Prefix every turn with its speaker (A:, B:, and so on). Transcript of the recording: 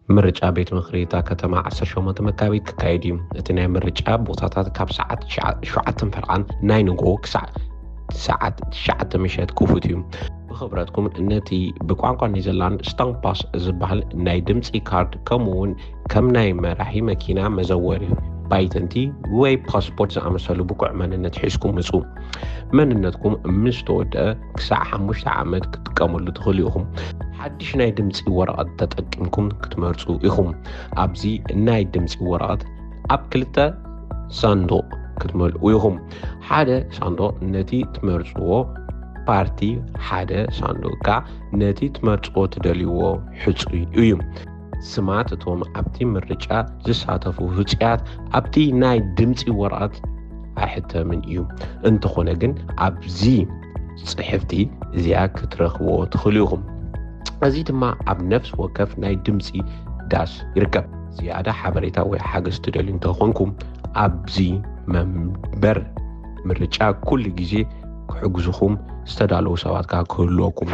A: ምርጫ ቤት ምኽሪታ ከተማ 18 መጋቢት ክካየድ እዩ። እቲ ናይ ምርጫ ቦታታት ካብ ሰዓት 7 ፈርቓን ናይ ንግሆ ክሳዕ ሰዓት 9 ምሸት ክፉት እዩ። ብኽብረትኩም ነቲ ብቋንቋ ኒውዚላንድ ስታምፓስ ዝበሃል ናይ ድምፂ ካርድ ከምኡውን ከም ናይ መራሒ መኪና መዘወሪ ባይተንቲ ወይ ፓስፖርት ዝኣመሰሉ ብኩዕ መንነት ሒዝኩም ምፁ። መንነትኩም ምስ ተወድአ ክሳዕ 5 ዓመት ክትጥቀመሉ ትኽእሉ ኢኹም። ሓድሽ ናይ ድምፂ ወረቐት ተጠቂምኩም ክትመርፁ ኢኹም። ኣብዚ ናይ ድምፂ ወረቐት ኣብ 2 ሳንዱቕ ክትመልኡ ኢኹም። ሓደ ሳንዱቕ ነቲ ትመርፅዎ ፓርቲ፣ ሓደ ሳንዱቕ ከዓ ነቲ ትመርፅዎ ትደልይዎ ሕፁይ እዩ። ስማት እቶም ኣብቲ ምርጫ ዝሳተፉ ህፁያት ኣብቲ ናይ ድምፂ ወረቐት ኣይሕተምን እዩ። እንተኾነ ግን ኣብዚ ፅሕፍቲ እዚኣ ክትረኽቦ ትኽእሉ ኢኹም። እዚ ድማ ኣብ ነፍሲ ወከፍ ናይ ድምፂ ዳስ ይርከብ። ዝያዳ ሓበሬታ ወይ ሓገዝ ትደልዩ እንተኾንኩም ኣብዚ መንበር ምርጫ ኩሉ ግዜ ክሕግዙኹም ዝተዳለዉ ሰባት ክህልወኩም